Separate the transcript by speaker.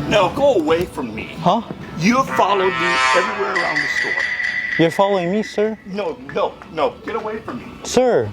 Speaker 1: Now go away from me.
Speaker 2: Huh?
Speaker 1: You have followed me everywhere around the store.
Speaker 2: You're following me, sir?
Speaker 1: No. Get away from me.
Speaker 2: Sir.